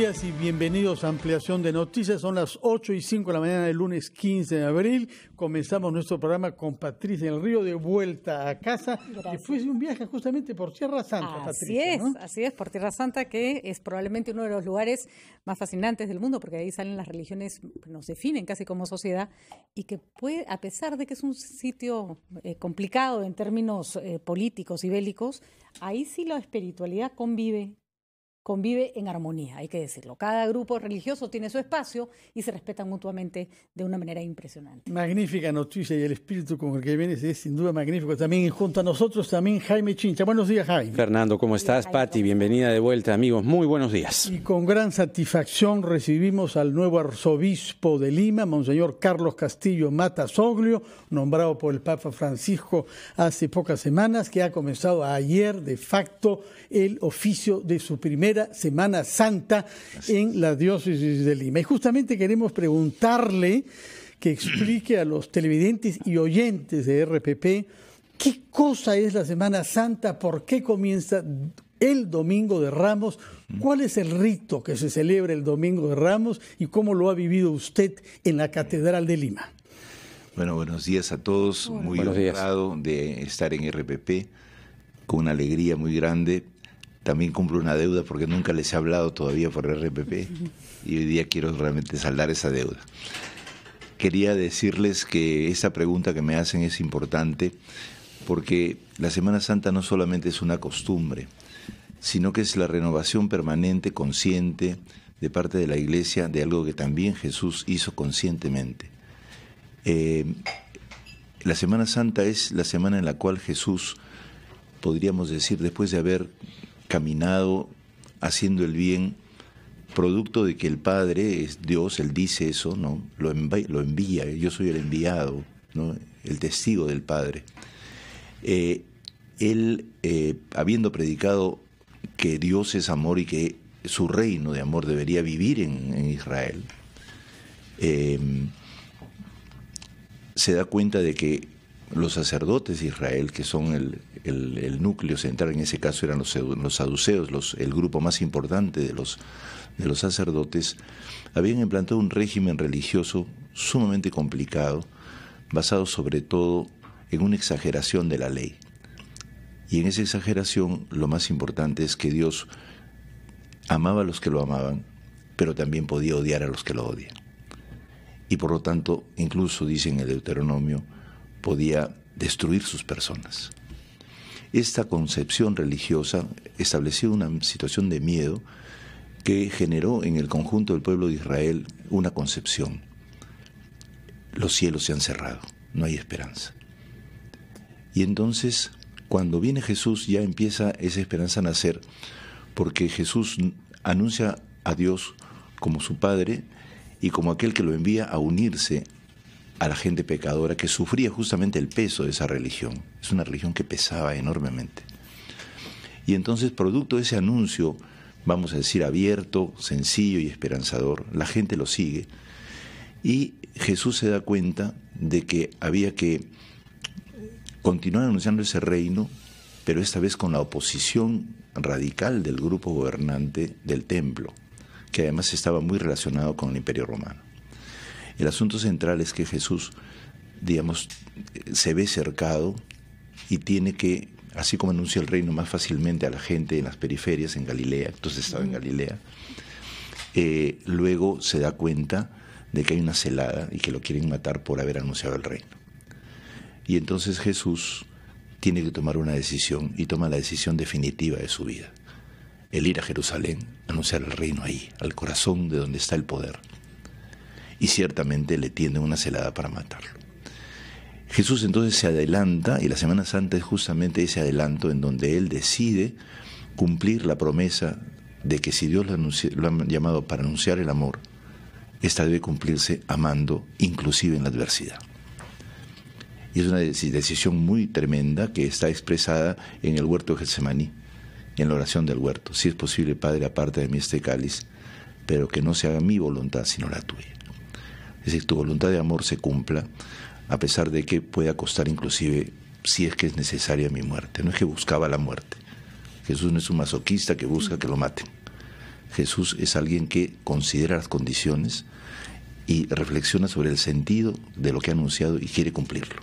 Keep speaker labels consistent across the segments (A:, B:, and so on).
A: días y bienvenidos a Ampliación de Noticias. Son las 8:05 de la mañana del lunes 15 de abril. Comenzamos nuestro programa con Patricia del Río, de vuelta a casa.
B: Gracias.
A: Después de un viaje justamente por Tierra Santa, Patricia, ¿no?
B: Así es, por Tierra Santa, que es probablemente uno de los lugares más fascinantes del mundo, porque ahí salen las religiones, nos definen casi como sociedad, y que puede, a pesar de que es un sitio complicado en términos políticos y bélicos, ahí sí la espiritualidad convive en armonía, hay que decirlo. Cada grupo religioso tiene su espacio y se respetan mutuamente de una manera impresionante.
A: Magnífica noticia, y el espíritu con el que vienes es sin duda magnífico. También junto a nosotros, también Jaime Chincha. Buenos días, Jaime.
C: Fernando, ¿cómo estás? Pati, bienvenida de vuelta, amigos. Muy buenos días.
A: Y con gran satisfacción recibimos al nuevo arzobispo de Lima, Monseñor Carlos Castillo Matasoglio, nombrado por el Papa Francisco hace pocas semanas, que ha comenzado ayer de facto el oficio de su primera Semana Santa en la diócesis de Lima. Y justamente queremos preguntarle que explique a los televidentes y oyentes de RPP qué cosa es la Semana Santa, por qué comienza el Domingo de Ramos, cuál es el rito que se celebra el Domingo de Ramos y cómo lo ha vivido usted en la Catedral de Lima.
D: Bueno, buenos días a todos. Muy honrado de estar en RPP, con una alegría muy grande. También cumplo una deuda porque nunca les he hablado todavía por RPP y hoy día quiero realmente saldar esa deuda. Quería decirles que esta pregunta que me hacen es importante porque la Semana Santa no solamente es una costumbre, sino que es la renovación permanente, consciente, de parte de la Iglesia de algo que también Jesús hizo conscientemente. La Semana Santa es la semana en la cual Jesús, podríamos decir, después de haber caminado haciendo el bien, producto de que el Padre es Dios, Él dice eso, ¿no? Lo envía, yo soy el enviado, ¿no? El testigo del Padre. Él, habiendo predicado que Dios es amor y que su reino de amor debería vivir en Israel, se da cuenta de que los sacerdotes de Israel, que son el núcleo central, en ese caso eran los saduceos, el grupo más importante de los sacerdotes, habían implantado un régimen religioso sumamente complicado, basado sobre todo en una exageración de la ley. Y en esa exageración lo más importante es que Dios amaba a los que lo amaban, pero también podía odiar a los que lo odian. Y por lo tanto, incluso dice en el Deuteronomio, podía destruir sus personas. Esta concepción religiosa estableció una situación de miedo que generó en el conjunto del pueblo de Israel una concepción. Los cielos se han cerrado, no hay esperanza. Y entonces, cuando viene Jesús, ya empieza esa esperanza a nacer, porque Jesús anuncia a Dios como su Padre y como aquel que lo envía a unirse a la gente pecadora que sufría justamente el peso de esa religión. Es una religión que pesaba enormemente. Y entonces, producto de ese anuncio, vamos a decir, abierto, sencillo y esperanzador, la gente lo sigue. Y Jesús se da cuenta de que había que continuar anunciando ese reino, pero esta vez con la oposición radical del grupo gobernante del templo, que además estaba muy relacionado con el Imperio Romano. El asunto central es que Jesús, digamos, se ve cercado y tiene que, así como anuncia el reino más fácilmente a la gente en las periferias, en Galilea, entonces estaba en Galilea, luego se da cuenta de que hay una celada y que lo quieren matar por haber anunciado el reino. Y entonces Jesús tiene que tomar una decisión y toma la decisión definitiva de su vida. El ir a Jerusalén, anunciar el reino ahí, al corazón de donde está el poder. Y ciertamente le tienden una celada para matarlo. Jesús entonces se adelanta, y la Semana Santa es justamente ese adelanto en donde Él decide cumplir la promesa de que si Dios lo ha llamado para anunciar el amor, esta debe cumplirse amando, inclusive en la adversidad. Y es una decisión muy tremenda que está expresada en el huerto de Getsemaní, en la oración del huerto. Si es posible, Padre, aparte de mí este cáliz, pero que no se haga mi voluntad, sino la tuya. Es decir, tu voluntad de amor se cumpla, a pesar de que pueda costar inclusive, si es que es necesaria, mi muerte. No es que buscaba la muerte. Jesús no es un masoquista que busca que lo maten, Jesús es alguien que considera las condiciones y reflexiona sobre el sentido de lo que ha anunciado y quiere cumplirlo.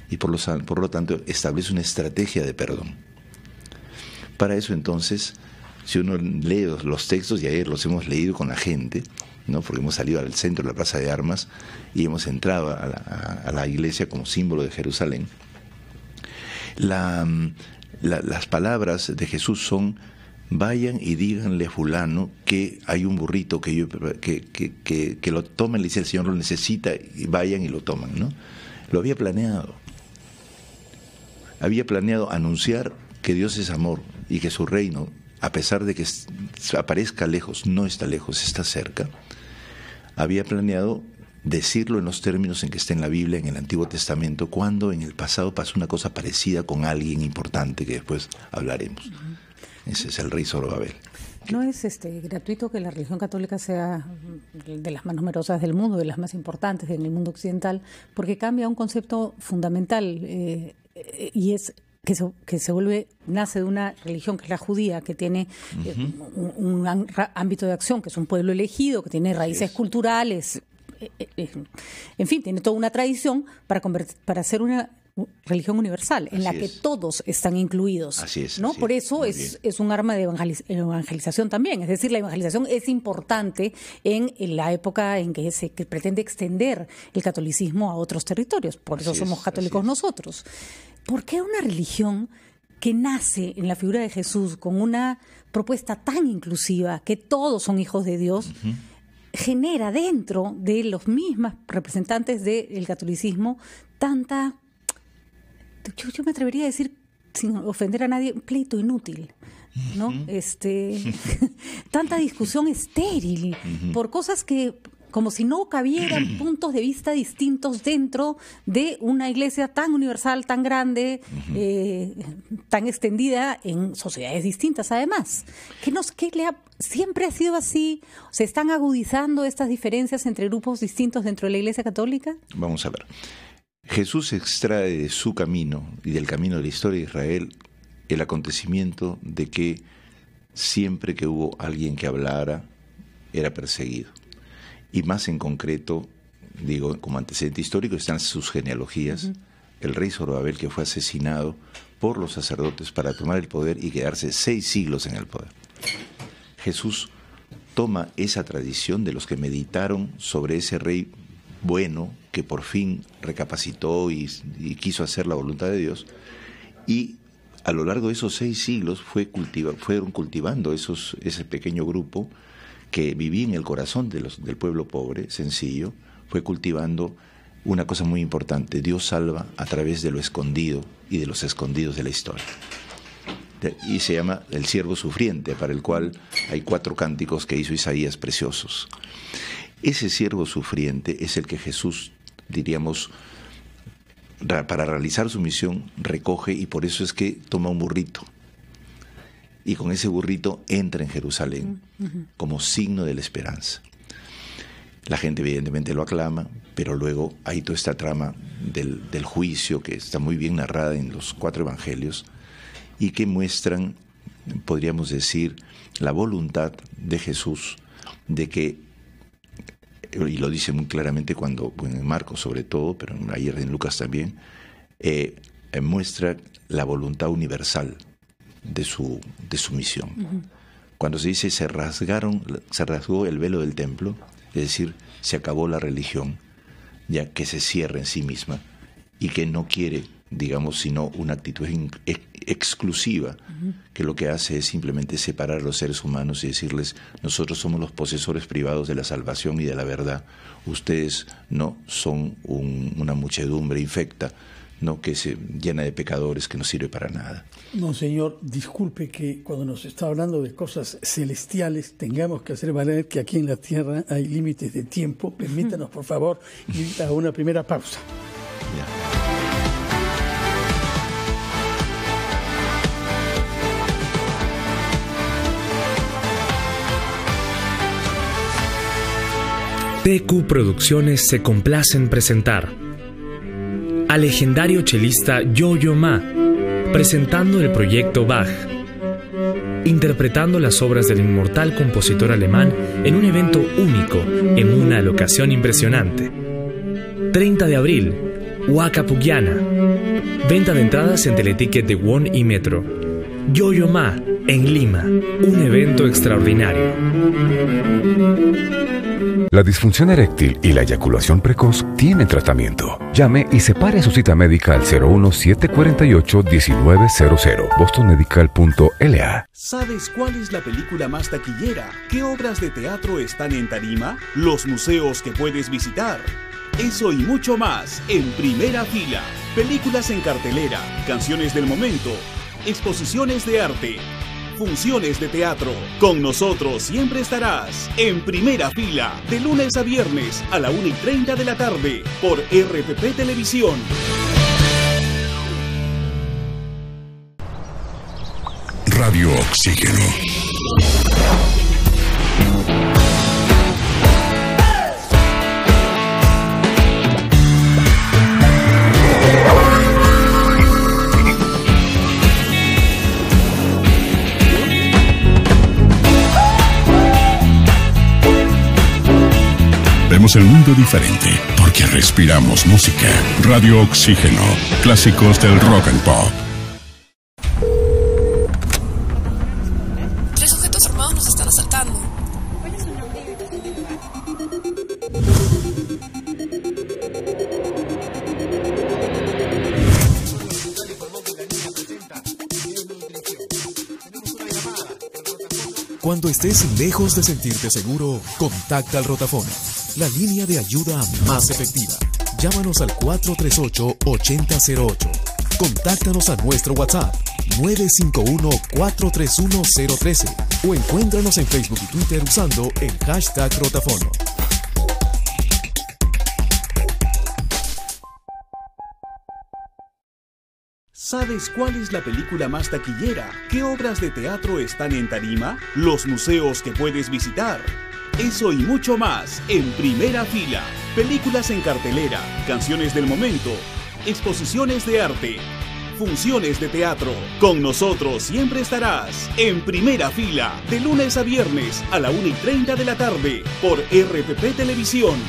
D: Y por lo tanto establece una estrategia de perdón. Para eso entonces, si uno lee los textos, y ayer los hemos leído con la gente, ¿no? Porque hemos salido al centro de la Plaza de Armas y hemos entrado a la iglesia como símbolo de Jerusalén, las palabras de Jesús son: vayan y díganle a fulano que hay un burrito que lo tomen. Le dice: el Señor lo necesita, y vayan y lo toman, ¿no? Lo había planeado. Había planeado anunciar que Dios es amor y que su reino, a pesar de que aparezca lejos, no está lejos, está cerca. Había planeado decirlo en los términos en que está en la Biblia, en el Antiguo Testamento, cuando en el pasado pasó una cosa parecida con alguien importante que después hablaremos. Ese es el rey Zorobabel.
B: No es gratuito que la religión católica sea de las más numerosas del mundo, de las más importantes en el mundo occidental, porque cambia un concepto fundamental, y es que se nace de una religión que es la judía, que tiene un ámbito de acción, que es un pueblo elegido, que tiene raíces culturales, en fin, tiene toda una tradición para ser una religión universal, en la que todos están incluidos.
D: Así es,
B: ¿no?
D: así
B: Por eso es un arma de evangelización también. Es decir, la evangelización es importante en la época en que que pretende extender el catolicismo a otros territorios. Por eso somos católicos nosotros. ¿Por qué una religión que nace en la figura de Jesús con una propuesta tan inclusiva, que todos son hijos de Dios, genera dentro de los mismos representantes del catolicismo tanta... Yo me atrevería a decir, sin ofender a nadie, un pleito inútil, ¿no? Tanta discusión estéril por cosas que, como si no cabieran puntos de vista distintos dentro de una iglesia tan universal, tan grande, tan extendida en sociedades distintas además. ¿Siempre ha sido así? ¿Se están agudizando estas diferencias entre grupos distintos dentro de la iglesia católica?
D: Vamos a ver. Jesús extrae de su camino y del camino de la historia de Israel el acontecimiento de que siempre que hubo alguien que hablara era perseguido. Y más en concreto, digo, como antecedente histórico, están sus genealogías. El rey Zorobabel, que fue asesinado por los sacerdotes para tomar el poder y quedarse 6 siglos en el poder. Jesús toma esa tradición de los que meditaron sobre ese rey bueno, que por fin recapacitó y quiso hacer la voluntad de Dios, y a lo largo de esos 6 siglos fueron cultivando ese pequeño grupo que vivía en el corazón del pueblo pobre, sencillo, fue cultivando una cosa muy importante: Dios salva a través de lo escondido y de los escondidos de la historia. Y se llama el siervo sufriente, para el cual hay 4 cánticos que hizo Isaías preciosos. Ese siervo sufriente es el que Jesús, diríamos, para realizar su misión, recoge, y por eso es que toma un burrito. Y con ese burrito entra en Jerusalén como signo de la esperanza. La gente evidentemente lo aclama, pero luego hay toda esta trama del juicio que está muy bien narrada en los 4 evangelios y que muestran, podríamos decir, la voluntad de Jesús de que, y lo dice muy claramente en Marcos sobre todo, pero ayer en Lucas también, muestra la voluntad universal de su misión. Cuando se dice se rasgó el velo del templo, es decir, se acabó la religión, ya que se cierra en sí misma y que no quiere, digamos, sino una actitud exclusiva, que lo que hace es simplemente separar a los seres humanos y decirles: nosotros somos los posesores privados de la salvación y de la verdad, ustedes no son una muchedumbre infecta, no, que se llena de pecadores, que no sirve para nada.
A: Monseñor, disculpe que cuando nos está hablando de cosas celestiales tengamos que hacer valer que aquí en la tierra hay límites de tiempo. Permítanos, por favor, ir a una primera pausa.
D: Ya.
E: TQ Producciones se complace en presentar al legendario chelista Yo-Yo Ma, presentando el proyecto Bach, interpretando las obras del inmortal compositor alemán en un evento único, en una locación impresionante. 30 de abril, Huaca Pugliana. Venta de entradas en Teleticket de Won y Metro. Yo-Yo Ma, en Lima, un evento extraordinario.
F: La disfunción eréctil y la eyaculación precoz tienen tratamiento. Llame y separe su cita médica al 01748-1900, bostonmedical.la.
G: ¿Sabes cuál es la película más taquillera? ¿Qué obras de teatro están en tarima? ¿Los museos que puedes visitar? Eso y mucho más en Primera Fila. Películas en cartelera, canciones del momento, exposiciones de arte, funciones de teatro. Con nosotros siempre estarás en Primera Fila, de lunes a viernes a la 1:30 de la tarde por RPP Televisión.
H: Radio Oxígeno. Vemos el mundo diferente porque respiramos música. Radio Oxígeno, clásicos del rock and pop.
I: 3 sujetos armados nos están asaltando.
J: Cuando estés lejos de sentirte seguro, contacta al Rotafono, la línea de ayuda más efectiva. Llámanos al 438-8008. Contáctanos a nuestro WhatsApp 951-431-013 o encuéntranos en Facebook y Twitter usando el hashtag Rotafono.
G: ¿Sabes cuál es la película más taquillera? ¿Qué obras de teatro están en tarima? ¿Los museos que puedes visitar? Eso y mucho más en Primera Fila. Películas en cartelera, canciones del momento, exposiciones de arte, funciones de teatro. Con nosotros siempre estarás en Primera Fila, de lunes a viernes a la 1:30 de la tarde por RPP Televisión.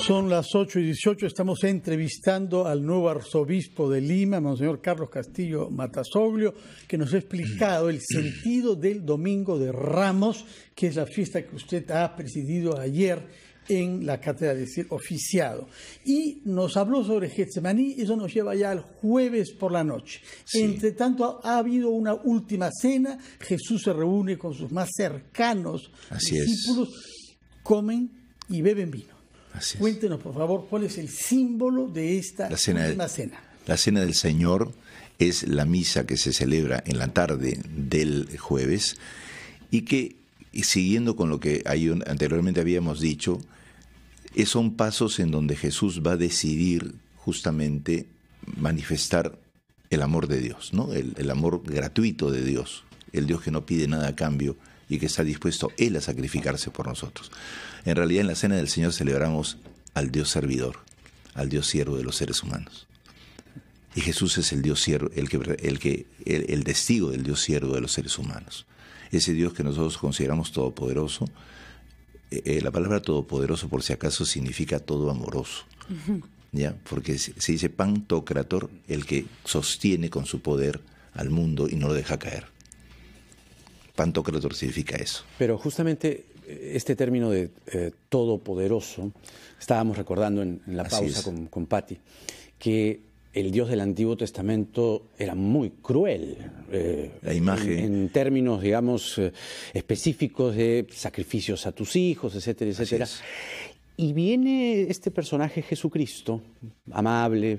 A: Son las 8:18, estamos entrevistando al nuevo arzobispo de Lima, Monseñor Carlos Castillo Matasoglio, que nos ha explicado el sentido del Domingo de Ramos, que es la fiesta que usted ha presidido ayer en la cátedra, es decir, oficiado. Y nos habló sobre Getsemaní, eso nos lleva ya al jueves por la noche. Sí. Entre tanto, ha habido una última cena, Jesús se reúne con sus más cercanos discípulos, comen y beben vino. Cuéntenos, por favor, cuál es el símbolo de esta última cena.
D: La Cena del Señor es la misa que se celebra en la tarde del jueves y que, siguiendo con lo que anteriormente habíamos dicho, son pasos en donde Jesús va a decidir justamente manifestar el amor de Dios, ¿no? El amor gratuito de Dios, el Dios que no pide nada a cambio y que está dispuesto Él a sacrificarse por nosotros. En realidad, en la Cena del Señor celebramos al Dios servidor, al Dios siervo de los seres humanos. Y Jesús es el Dios siervo, el testigo del Dios siervo de los seres humanos. Ese Dios que nosotros consideramos todopoderoso. La palabra todopoderoso, por si acaso, significa todo amoroso. ¿Ya? Porque se dice pantocrator, el que sostiene con su poder al mundo y no lo deja caer. Pantocrator significa eso.
C: Pero justamente este término de todopoderoso, estábamos recordando en la pausa con Patti, que el Dios del Antiguo Testamento era muy cruel.
D: La imagen. En
C: términos, digamos, específicos de sacrificios a tus hijos, etcétera, etcétera. Y viene este personaje Jesucristo, amable,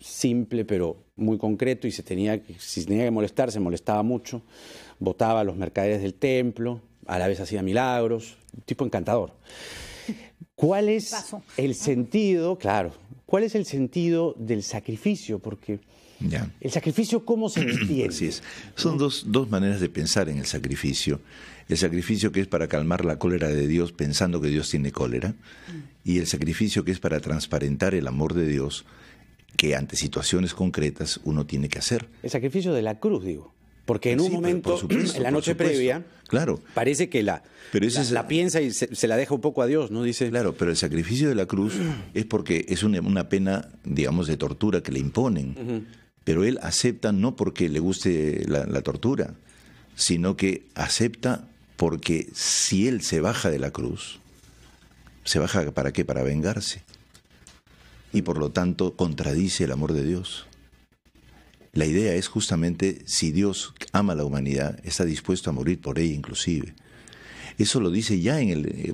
C: simple, pero muy concreto, y si tenía que molestar, se molestaba mucho. Botaba a los mercaderes del templo, a la vez hacía milagros, un tipo encantador. ¿Cuál es el sentido, cuál es el sentido del sacrificio? Porque
D: ya.
C: El sacrificio, ¿cómo se entiende?
D: Así es. Son dos maneras de pensar en el sacrificio. El sacrificio que es para calmar la cólera de Dios pensando que Dios tiene cólera, y el sacrificio que es para transparentar el amor de Dios que ante situaciones concretas uno tiene que hacer.
C: El sacrificio de la cruz, digo. Porque en un momento, en la noche previa,
D: claro,
C: parece que la piensa y se la deja un poco a Dios, ¿no? Dice.
D: Claro, pero el sacrificio de la cruz es porque es una pena, digamos, de tortura que le imponen. Pero él acepta no porque le guste la tortura, sino que acepta porque si él se baja de la cruz, ¿se baja para qué? Para vengarse. Y por lo tanto contradice el amor de Dios. La idea es justamente, si Dios ama a la humanidad, está dispuesto a morir por ella inclusive. Eso lo dice ya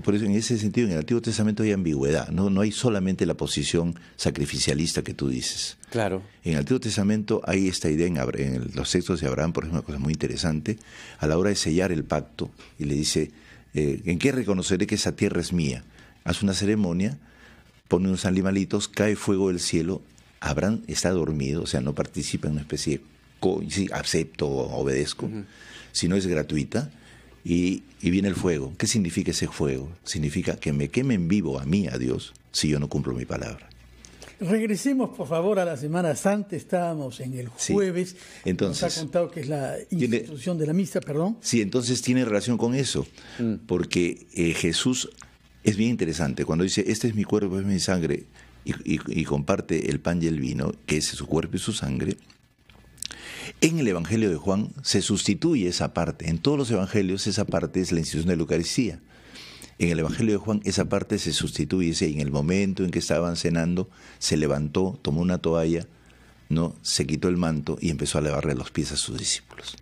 D: por eso en ese sentido en el Antiguo Testamento hay ambigüedad, no hay solamente la posición sacrificialista que tú dices.
C: Claro.
D: En el Antiguo Testamento hay esta idea en los textos de Abraham, por ejemplo, una cosa muy interesante, a la hora de sellar el pacto, y le dice, ¿en qué reconoceré que esa tierra es mía? Haz una ceremonia, pone unos animalitos, cae fuego del cielo, Abraham está dormido, o sea, no participa en una especie de sí, acepto o obedezco, sino es gratuita, y viene el fuego. ¿Qué significa ese fuego? Significa que me quemen vivo a mí, a Dios, si yo no cumplo mi palabra.
A: Regresemos, por favor, a la Semana Santa. Estábamos en el jueves.
D: Sí. Entonces,
A: nos ha contado que es la institución de la misa, perdón.
D: Sí, entonces tiene relación con eso, porque Jesús es bien interesante. Cuando dice, este es mi cuerpo, es mi sangre, y comparte el pan y el vino, que es su cuerpo y su sangre, en el Evangelio de Juan se sustituye esa parte. En todos los evangelios esa parte es la institución de la Eucaristía. En el Evangelio de Juan esa parte se sustituye, y en el momento en que estaban cenando, se levantó, tomó una toalla, ¿no? Se quitó el manto y empezó a lavarle los pies a sus discípulos.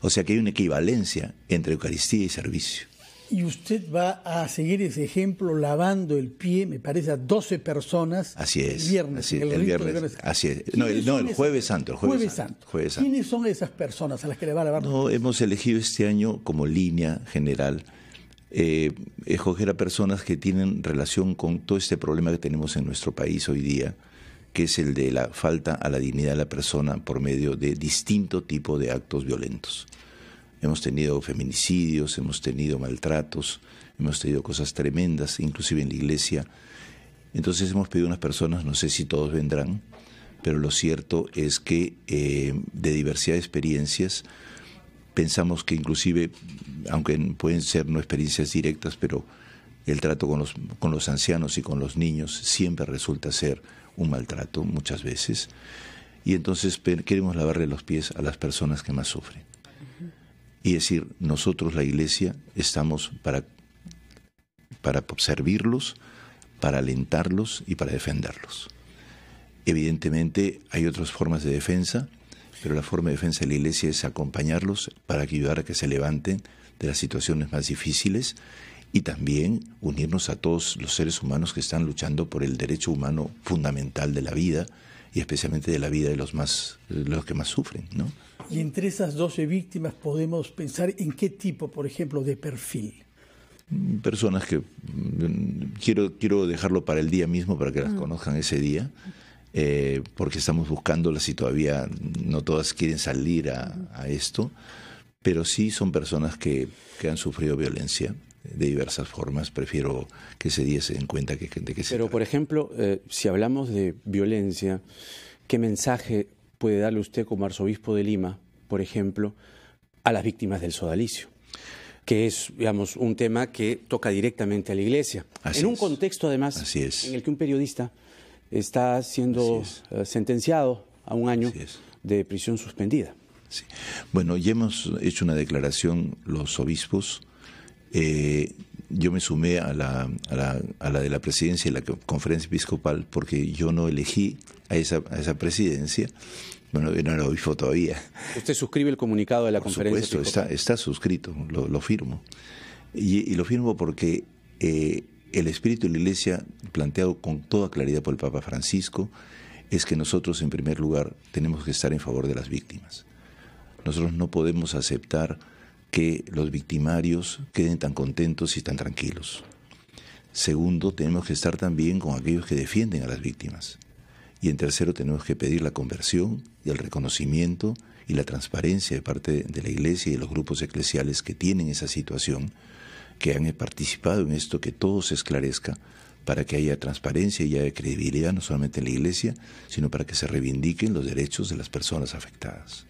D: O sea que hay una equivalencia entre Eucaristía y servicio.
A: Y usted va a seguir ese ejemplo lavando el pie, me parece, a 12 personas.
D: Así es.
A: El viernes.
D: Así es, el viernes. Así es. No, el Jueves Santo. El Jueves Santo.
A: ¿Quiénes son esas personas a las que le va a lavar?
D: No, hemos elegido este año como línea general escoger a personas que tienen relación con todo este problema que tenemos en nuestro país hoy día, que es el de la falta a la dignidad de la persona por medio de distinto tipo de actos violentos. Hemos tenido feminicidios, hemos tenido maltratos, hemos tenido cosas tremendas, inclusive en la iglesia. Entonces hemos pedido a unas personas, no sé si todos vendrán, pero lo cierto es que de diversidad de experiencias, pensamos que inclusive, aunque pueden ser no experiencias directas, pero el trato con los ancianos y con los niños siempre resulta ser un maltrato muchas veces. Y entonces queremos lavarle los pies a las personas que más sufren. Y decir, nosotros la Iglesia estamos para servirlos, para alentarlos y para defenderlos. Evidentemente hay otras formas de defensa, pero la forma de defensa de la Iglesia es acompañarlos para ayudar a que se levanten de las situaciones más difíciles y también unirnos a todos los seres humanos que están luchando por el derecho humano fundamental de la vida y especialmente de la vida de los que más sufren, ¿no?
A: Y entre esas 12 víctimas podemos pensar en qué tipo, por ejemplo, de perfil.
D: Personas que quiero dejarlo para el día mismo para que las conozcan ese día, porque estamos buscándolas y todavía no todas quieren salir a esto, pero sí son personas que han sufrido violencia de diversas formas. Prefiero que ese día se den cuenta de qué se trata.
C: Por ejemplo, si hablamos de violencia, ¿qué mensaje puede darle usted como arzobispo de Lima, por ejemplo, a las víctimas del sodalicio? Que es, digamos, un tema que toca directamente a la Iglesia. En un contexto, además, en el que un periodista está siendo sentenciado a un año de prisión suspendida.
D: Sí. Bueno, ya hemos hecho una declaración los obispos. Yo me sumé a la de la presidencia y la conferencia episcopal porque yo no elegí a esa presidencia. Bueno, yo no era obispo todavía.
C: ¿Usted suscribe el comunicado de la conferencia episcopal?
D: Por supuesto, está suscrito, lo firmo. Y lo firmo porque el espíritu de la Iglesia, planteado con toda claridad por el Papa Francisco, es que nosotros, en primer lugar, tenemos que estar en favor de las víctimas. Nosotros no podemos aceptar que los victimarios queden tan contentos y tan tranquilos. Segundo, tenemos que estar también con aquellos que defienden a las víctimas. Y en tercero, tenemos que pedir la conversión y el reconocimiento y la transparencia de parte de la Iglesia y de los grupos eclesiales que tienen esa situación, que han participado en esto, que todo se esclarezca, para que haya transparencia y haya credibilidad no solamente en la Iglesia, sino para que se reivindiquen los derechos de las personas afectadas.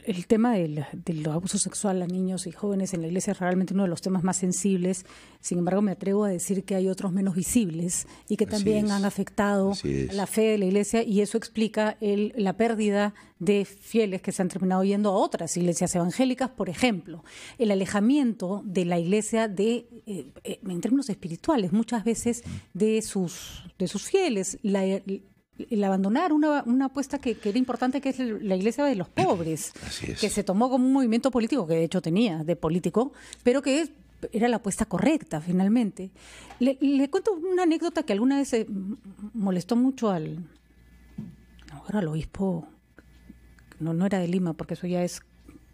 B: El tema del abuso sexual a niños y jóvenes en la Iglesia es realmente uno de los temas más sensibles. Sin embargo, me atrevo a decir que hay otros menos visibles y que también han afectado la fe de la Iglesia, y eso explica la pérdida de fieles que se han terminado yendo a otras iglesias evangélicas, por ejemplo. El alejamiento de la Iglesia en términos espirituales, muchas veces de sus fieles, el abandonar una apuesta que era importante, que es la Iglesia de los pobres, que se tomó como un movimiento político, que de hecho tenía de político, pero que era la apuesta correcta finalmente. Le cuento una anécdota que alguna vez molestó mucho al obispo, no era de Lima, porque eso ya es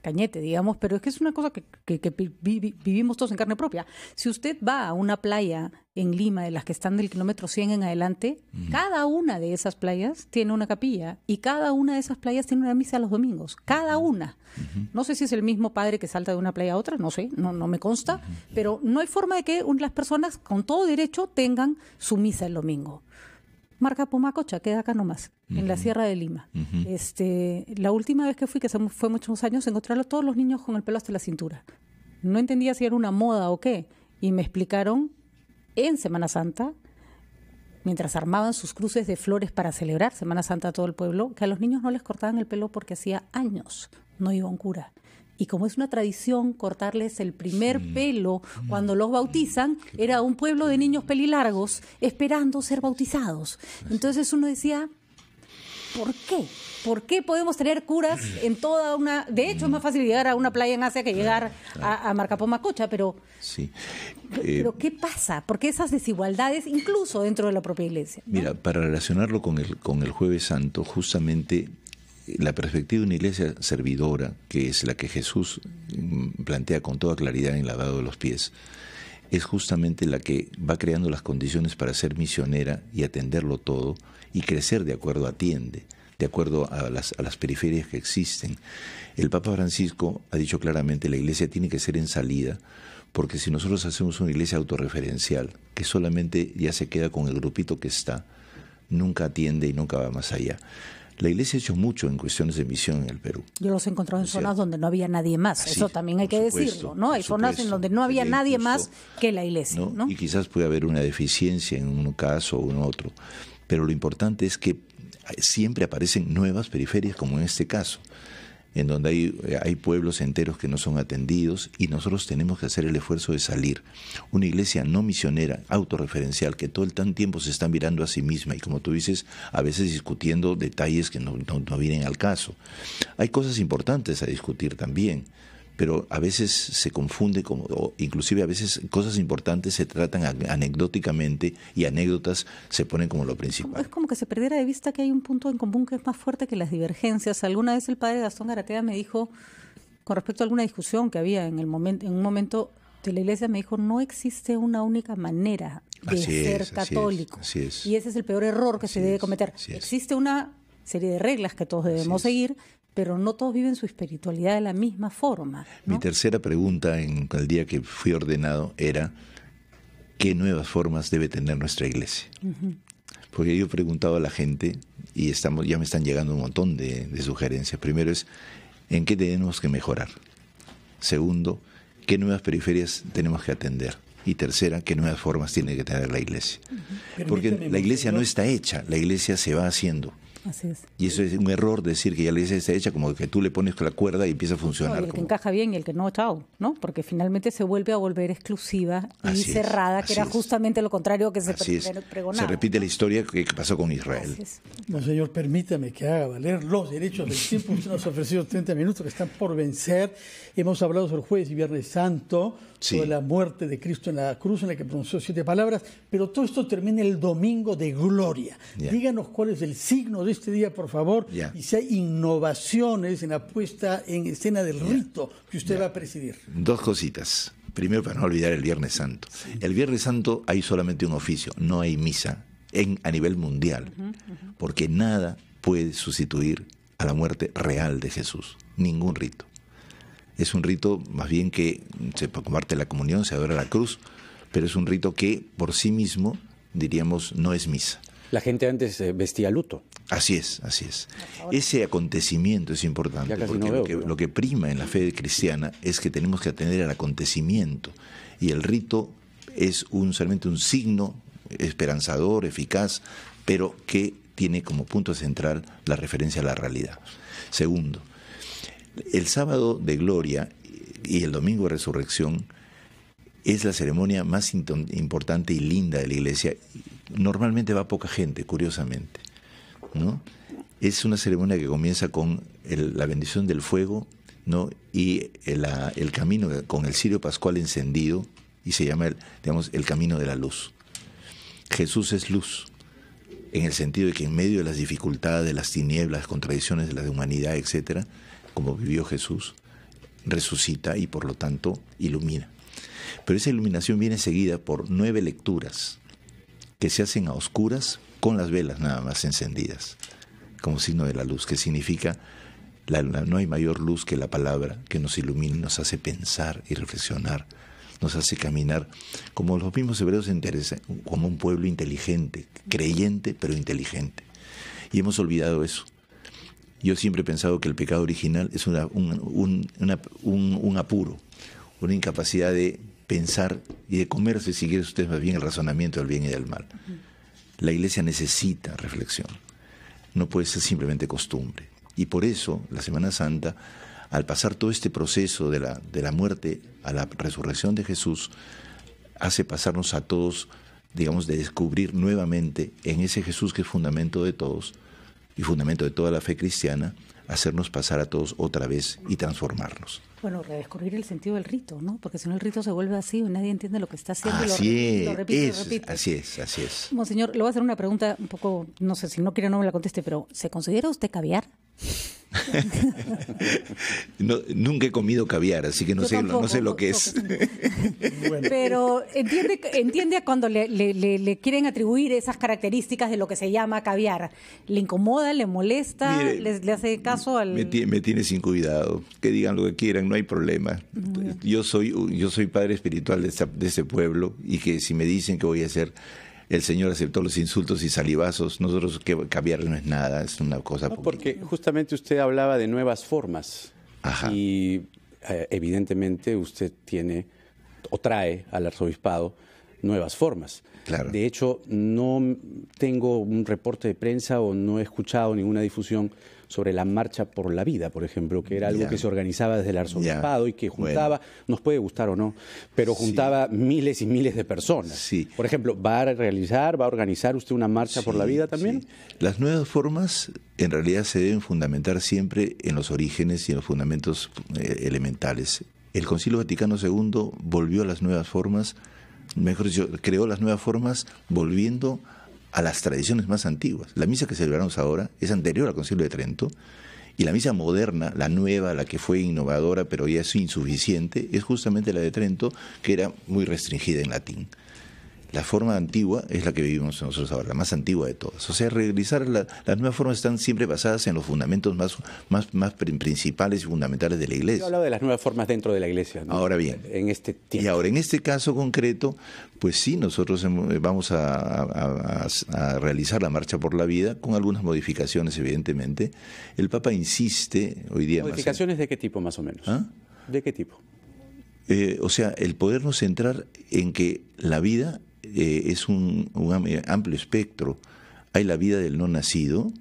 B: Cañete, digamos, pero es que es una cosa que vivimos todos en carne propia. Si usted va a una playa en Lima, de las que están del kilómetro 100 en adelante, cada una de esas playas tiene una capilla, y cada una de esas playas tiene una misa los domingos, cada una. No sé si es el mismo padre que salta de una playa a otra, no sé, no me consta, pero no hay forma de que las personas con todo derecho tengan su misa el domingo. Marca Pumacocha, queda acá nomás, en la Sierra de Lima. La última vez que fui, que fue muchos años, encontré a todos los niños con el pelo hasta la cintura. No entendía si era una moda o qué, y me explicaron en Semana Santa, mientras armaban sus cruces de flores para celebrar Semana Santa a todo el pueblo, que a los niños no les cortaban el pelo porque hacía años no iba un cura. Y como es una tradición cortarles el primer pelo cuando los bautizan, era un pueblo de niños pelilargos esperando ser bautizados. Entonces uno decía, ¿por qué? ¿Por qué podemos tener curas en toda una...? De hecho, es más fácil llegar a una playa en Asia que llegar a Marcapomacocha, pero...
D: Sí.
B: Pero ¿qué pasa? ¿Por qué esas desigualdades, incluso dentro de la propia Iglesia, ¿no?
D: Mira, para relacionarlo con el Jueves Santo, justamente... La perspectiva de una iglesia servidora, que es la que Jesús plantea con toda claridad en el lavado de los pies, es justamente la que va creando las condiciones para ser misionera y atenderlo todo y crecer de acuerdo de acuerdo a las periferias que existen. El Papa Francisco ha dicho claramente, la iglesia tiene que ser en salida, porque si nosotros hacemos una iglesia autorreferencial, que solamente ya se queda con el grupito que está, nunca atiende y nunca va más allá. La Iglesia ha hecho mucho en cuestiones de misión en el Perú.
B: Yo los he encontrado en zonas donde no había nadie más. Eso también hay que decirlo, ¿no? Hay zonas en donde no había nadie más que la Iglesia, ¿no?
D: Y quizás puede haber una deficiencia en un caso o en otro. Pero lo importante es que siempre aparecen nuevas periferias, como en este caso, en donde hay pueblos enteros que no son atendidos, y nosotros tenemos que hacer el esfuerzo de salir. Una iglesia no misionera, autorreferencial, que todo el tiempo se está mirando a sí misma y, como tú dices, a veces discutiendo detalles que no vienen al caso. Hay cosas importantes a discutir también, pero a veces se confunde, o inclusive a veces cosas importantes se tratan anecdóticamente y anécdotas se ponen como lo principal.
B: Es como que se perdiera de vista que hay un punto en común que es más fuerte que las divergencias. Alguna vez el padre Gastón Garatea me dijo, con respecto a alguna discusión que había en un momento de la iglesia, me dijo, no existe una única manera de ser católico.
D: Así es.
B: Y ese es el peor error que se debe cometer. Existe una serie de reglas que todos debemos seguir, pero no todos viven su espiritualidad de la misma forma, ¿no?
D: Mi tercera pregunta en el día que fui ordenado era, ¿qué nuevas formas debe tener nuestra iglesia? Porque yo he preguntado a la gente y ya me están llegando un montón de sugerencias. Primero es, ¿en qué tenemos que mejorar? Segundo, ¿qué nuevas periferias tenemos que atender? Y tercera, ¿qué nuevas formas tiene que tener la iglesia? Porque la iglesia no está hecha, la iglesia se va haciendo.
B: Así es.
D: Y eso es un error, decir que ya la iglesia está hecha, como que tú le pones la cuerda y empieza a funcionar.
B: No, el que encaja bien y el que no, chao, ¿no? Porque finalmente se vuelve a volver exclusiva y cerrada, que era justamente lo contrario que se pregonaba.
D: Se repite la historia que pasó con Israel.
A: No, señor, permítame que haga valer los derechos del tiempo. Usted nos ha ofrecido 30 minutos que están por vencer. Hemos hablado sobre el Jueves y Viernes Santo, sobre la muerte de Cristo en la cruz, en la que pronunció 7 palabras, pero todo esto termina el domingo de gloria. Díganos cuál es el signo de este día, por favor, y si hay innovaciones en la puesta en escena del rito que usted va a presidir.
D: 2 cositas. Primero, para no olvidar el Viernes Santo. El Viernes Santo hay solamente un oficio, no hay misa a nivel mundial, porque nada puede sustituir a la muerte real de Jesús, ningún rito. Es un rito más bien que se comparte la comunión, se adora la cruz, pero es un rito que por sí mismo, diríamos, no es misa.
C: La gente antes vestía luto.
D: Así es, así es. Ese acontecimiento es importante, porque lo que prima en la fe cristiana es que tenemos que atender al acontecimiento, y el rito es solamente un signo esperanzador, eficaz, pero que tiene como punto central la referencia a la realidad. Segundo, el sábado de gloria y el domingo de resurrección es la ceremonia más importante y linda de la iglesia. Normalmente va poca gente, curiosamente, ¿no? Es una ceremonia que comienza con la bendición del fuego, ¿no? Y el camino con el cirio pascual encendido, y se llama el camino de la luz. Jesús es luz, en el sentido de que en medio de las dificultades, de las tinieblas, las contradicciones de la humanidad, etcétera, como vivió Jesús, resucita y por lo tanto ilumina. Pero esa iluminación viene seguida por 9 lecturas que se hacen a oscuras con las velas nada más encendidas, como signo de la luz, que significa no hay mayor luz que la palabra que nos ilumina, nos hace pensar y reflexionar, nos hace caminar como los mismos hebreos se interesan, como un pueblo inteligente, creyente pero inteligente. Y hemos olvidado eso. Yo siempre he pensado que el pecado original es un apuro, una incapacidad de pensar y de comerse, si quieren ustedes, más bien el razonamiento del bien y del mal. La iglesia necesita reflexión, no puede ser simplemente costumbre. Y por eso la Semana Santa, al pasar todo este proceso de la muerte a la resurrección de Jesús, hace pasarnos a todos, digamos, de descubrir nuevamente en ese Jesús que es fundamento de todos y fundamento de toda la fe cristiana, hacernos pasar a todos otra vez y transformarnos.
B: Bueno, redescubrir el sentido del rito, ¿no? Porque si no el rito se vuelve vacío y nadie entiende lo que está haciendo.
D: Así
B: lo repite.
D: Así es.
B: Monseñor, le voy a hacer una pregunta un poco, no sé, si no quiere no me la conteste, pero ¿se considera usted caviar?
D: No, nunca he comido caviar, así que no sé lo que es.
B: Bueno. Pero entiende cuando le quieren atribuir esas características de lo que se llama caviar. ¿Le incomoda, le molesta, le hace caso al...?
D: Me tiene sin cuidado, que digan lo que quieran, no hay problema. Yo soy padre espiritual de este pueblo, y que si me dicen que voy a hacer... El Señor aceptó los insultos y salivazos. Nosotros, que caviar no es nada, es una cosa...
C: No, porque justamente usted hablaba de nuevas formas.
D: Ajá.
C: Y evidentemente usted tiene o trae al arzobispado nuevas formas.
D: Claro.
C: De hecho, no tengo un reporte de prensa o no he escuchado ninguna difusión sobre la Marcha por la Vida, por ejemplo, que era algo que se organizaba desde el arzobispado y que juntaba, nos puede gustar o no, pero juntaba miles y miles de personas.
D: Sí.
C: Por ejemplo, ¿va a organizar usted una Marcha por la Vida también?
D: Sí. Las nuevas formas en realidad se deben fundamentar siempre en los orígenes y en los fundamentos elementales. El Concilio Vaticano II volvió a las nuevas formas, mejor dicho, creó las nuevas formas volviendo a las tradiciones más antiguas. La misa que celebramos ahora es anterior al Concilio de Trento, y la misa moderna, la nueva, la que fue innovadora pero ya es insuficiente, es justamente la de Trento, que era muy restringida en latín. La forma antigua es la que vivimos nosotros ahora, la más antigua de todas. O sea, realizar las nuevas formas están siempre basadas en los fundamentos más principales y fundamentales de la Iglesia.
C: Yo hablaba de las nuevas formas dentro de la Iglesia, ¿no?
D: Ahora bien,
C: en este tiempo.
D: Y ahora en este caso concreto, pues sí, nosotros vamos a realizar la Marcha por la Vida con algunas modificaciones, evidentemente. El Papa insiste hoy día...
C: ¿Modificaciones de qué tipo, más o menos?
D: ¿Ah?
C: ¿De qué tipo?
D: O sea, el podernos centrar en que la vida... es un amplio espectro. Hay la vida del no nacido,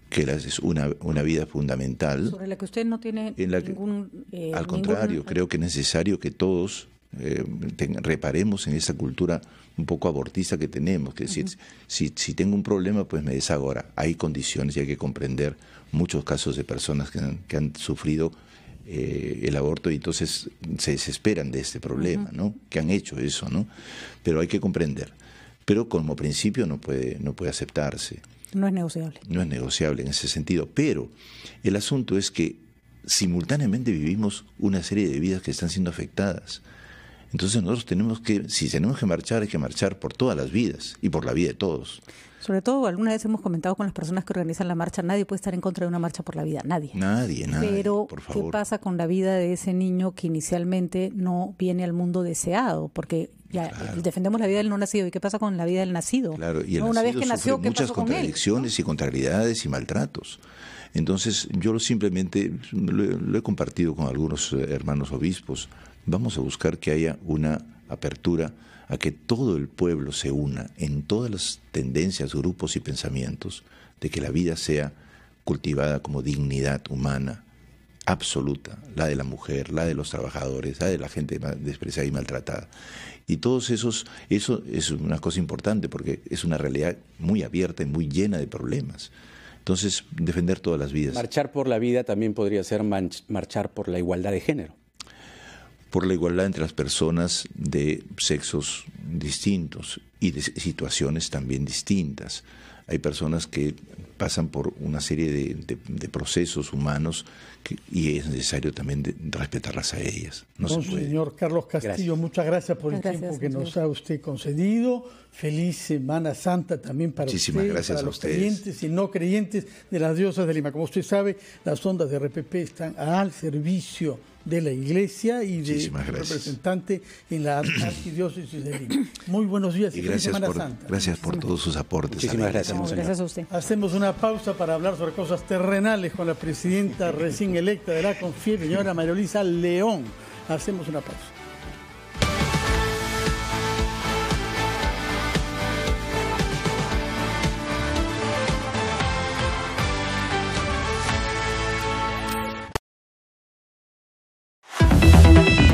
D: que es una vida fundamental.
B: Sobre la que usted no tiene
D: al contrario, creo que es necesario que todos reparemos en esa cultura un poco abortista que tenemos, que si tengo un problema, pues me deshago. Ahora, hay condiciones y hay que comprender muchos casos de personas que han sufrido el aborto y entonces se desesperan de este problema, ¿no? Que han hecho eso, ¿no? Pero hay que comprender. Pero como principio no puede aceptarse.
B: No es negociable.
D: No es negociable en ese sentido. Pero el asunto es que simultáneamente vivimos una serie de vidas que están siendo afectadas. Entonces nosotros tenemos que, si tenemos que marchar, hay que marchar por todas las vidas y por la vida de todos.
B: Sobre todo, alguna vez hemos comentado con las personas que organizan la marcha, nadie puede estar en contra de una marcha por la vida, nadie.
D: Nadie,
B: Pero,
D: por favor.
B: ¿qué pasa con la vida de ese niño que inicialmente no viene al mundo deseado? Porque ya defendemos la vida del no nacido, ¿y qué pasa con la vida del nacido?
D: Claro, y el
B: ¿No? Una vez que nació, ¿qué
D: muchas
B: pasó con él?
D: contradicciones y contrariedades y maltratos. Entonces, yo simplemente lo he compartido con algunos hermanos obispos. Vamos a buscar que haya una apertura a que todo el pueblo se una en todas las tendencias, grupos y pensamientos, de que la vida sea cultivada como dignidad humana absoluta, la de la mujer, la de los trabajadores, la de la gente despreciada y maltratada. Y todos esos, eso es una cosa importante porque es una realidad muy abierta y muy llena de problemas. Entonces, defender todas las vidas.
C: Marchar por la vida también podría ser marchar por la igualdad de género.
D: Por la igualdad entre las personas de sexos distintos y de situaciones también distintas. Hay personas que pasan por una serie de procesos humanos y es necesario también respetarlas a ellas.
A: Señor Carlos Castillo, muchas gracias por el tiempo que nos ha usted concedido. Feliz Semana Santa también para
D: Muchísimas
A: usted,
D: gracias
A: para
D: a
A: los
D: ustedes.
A: creyentes y no creyentes de las diosas de Lima. Como usted sabe, las ondas de RPP están al servicio de la Iglesia y de representante en la Arquidiócesis de Lima. Muy buenos días y feliz Semana Santa.
D: Gracias por todos sus aportes.
C: Muchísimas gracias.
B: Gracias a usted.
A: Hacemos una pausa para hablar sobre cosas terrenales con la presidenta recién electa de la CONFIEP, señora María Luisa León. Hacemos una pausa.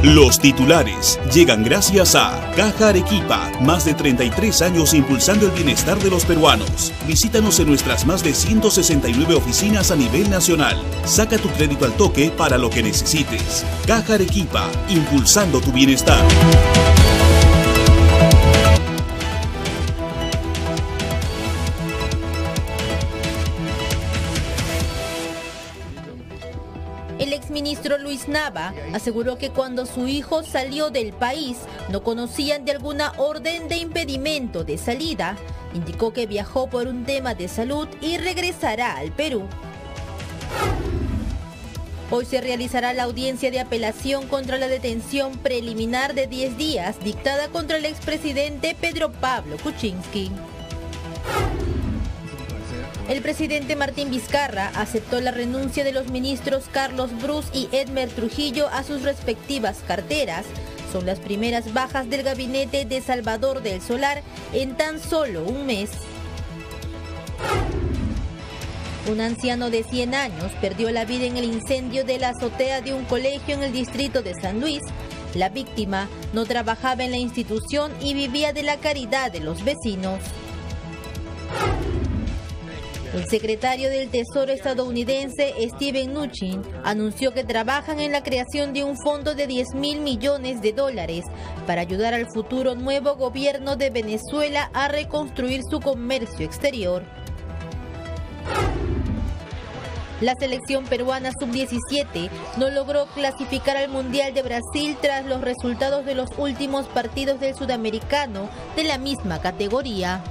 G: Los titulares llegan gracias a Caja Arequipa, más de 33 años impulsando el bienestar de los peruanos. Visítanos en nuestras más de 169 oficinas a nivel nacional. Saca tu crédito al toque para lo que necesites. Caja Arequipa, impulsando tu bienestar.
K: El exministro Luis Nava aseguró que cuando su hijo salió del país no conocían de alguna orden de impedimento de salida. Indicó que viajó por un tema de salud y regresará al Perú. Hoy se realizará la audiencia de apelación contra la detención preliminar de 10 días dictada contra el expresidente Pedro Pablo Kuczynski. El presidente Martín Vizcarra aceptó la renuncia de los ministros Carlos Brus y Edmer Trujillo a sus respectivas carteras. Son las primeras bajas del gabinete de Salvador del Solar en tan solo un mes. Un anciano de 100 años perdió la vida en el incendio de la azotea de un colegio en el distrito de San Luis. La víctima no trabajaba en la institución y vivía de la caridad de los vecinos. El secretario del Tesoro estadounidense, Steven Mnuchin, anunció que trabajan en la creación de un fondo de $10.000 millones para ayudar al futuro nuevo gobierno de Venezuela a reconstruir su comercio exterior. La selección peruana sub-17 no logró clasificar al Mundial de Brasil tras los resultados de los últimos partidos del sudamericano de la misma categoría.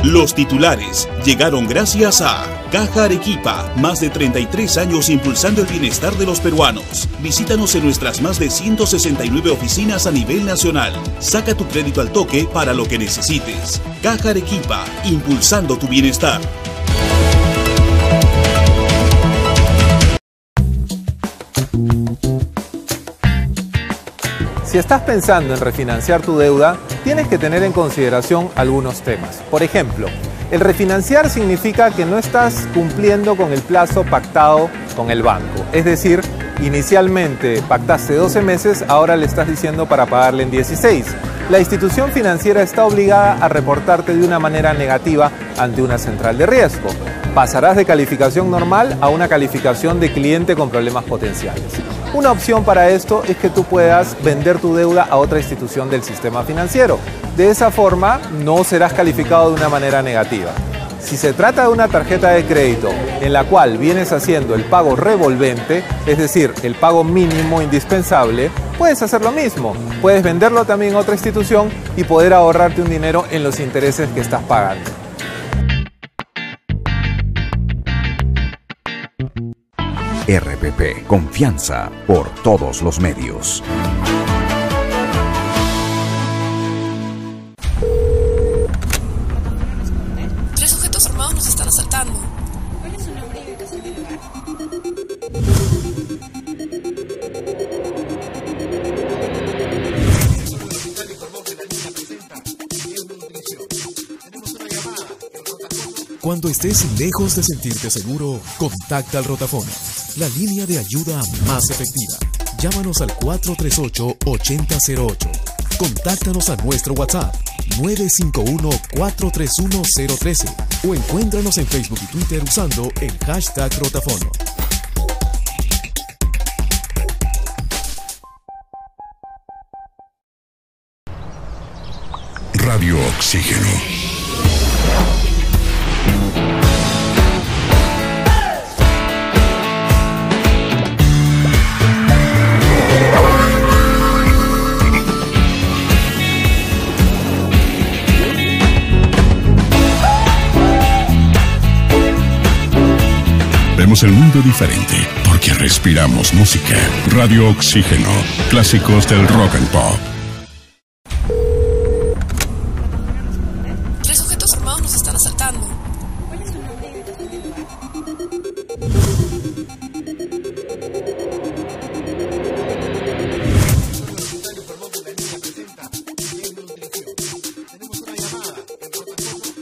G: Los titulares llegaron gracias a Caja Arequipa, más de 33 años impulsando el bienestar de los peruanos. Visítanos en nuestras más de 169 oficinas a nivel nacional. Saca tu crédito al toque para lo que necesites. Caja Arequipa, impulsando tu bienestar.
L: Si estás pensando en refinanciar tu deuda, tienes que tener en consideración algunos temas. Por ejemplo, el refinanciar significa que no estás cumpliendo con el plazo pactado con el banco. Es decir, inicialmente pactaste 12 meses, ahora le estás diciendo para pagarle en 16. La institución financiera está obligada a reportarte de una manera negativa ante una central de riesgo. Pasarás de calificación normal a una calificación de cliente con problemas potenciales. Una opción para esto es que tú puedas vender tu deuda a otra institución del sistema financiero. De esa forma no serás calificado de una manera negativa. Si se trata de una tarjeta de crédito en la cual vienes haciendo el pago revolvente, es decir, el pago mínimo indispensable, puedes hacer lo mismo. Puedes venderlo también a otra institución y poder ahorrarte un dinero en los intereses que estás pagando.
F: RPP, confianza por todos los medios.
I: Tres sujetos armados nos están asaltando. ¿Cuál es su nombre y ubicación del lugar?
J: Cuando estés lejos de sentirte seguro, contacta al Rotafono, la línea de ayuda más efectiva. Llámanos al 438-8008. Contáctanos a nuestro WhatsApp 951-431-013 o encuéntranos en Facebook y Twitter usando el hashtag Rotafono.
H: Radio Oxígeno. Vemos el mundo diferente porque respiramos música. Radio Oxígeno, clásicos del rock and pop.
I: Tres sujetos armados nos están asaltando. ¿Cuál es su nombre y ubicación del lugar?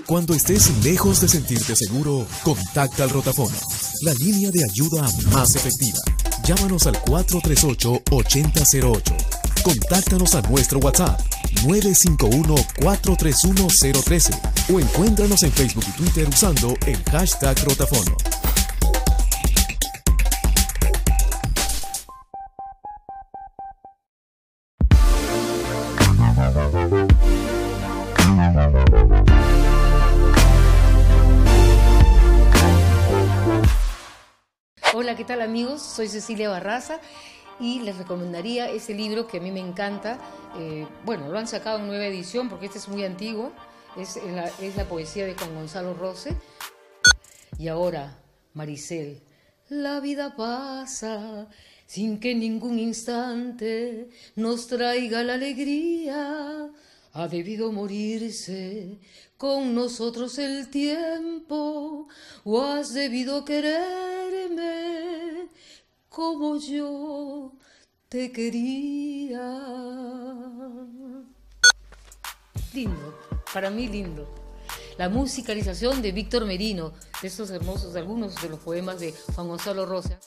J: Cuando estés lejos de sentirte seguro, contacta al Rotafono, la línea de ayuda más efectiva. Llámanos al 438-8008. Contáctanos a nuestro WhatsApp 951-431-013 o encuéntranos en Facebook y Twitter usando el hashtag Rotafono.
M: Hola, ¿qué tal amigos? Soy Cecilia Barraza y les recomendaría ese libro que a mí me encanta. Bueno, lo han sacado en nueva edición porque este es muy antiguo. Es la poesía de Juan Gonzalo Rose. Y ahora, Maricel. La vida pasa sin que ningún instante nos traiga la alegría. Ha debido morirse con nosotros el tiempo, o has debido quererme como yo te quería. Lindo, para mí lindo. La musicalización de Víctor Merino, de estos hermosos, algunos de los poemas de Juan Gonzalo Rosa.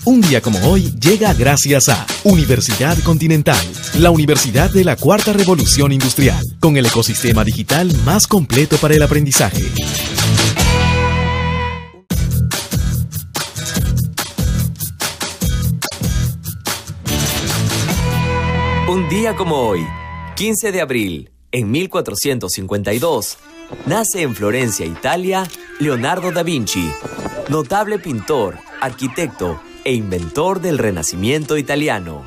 N: Un día como hoy llega gracias a Universidad Continental, la universidad de la Cuarta Revolución Industrial, con el ecosistema digital más completo para el aprendizaje.
O: Un día como hoy, 15 de abril, en 1452, nace en Florencia, Italia, Leonardo da Vinci, notable pintor, arquitecto e inventor del Renacimiento italiano.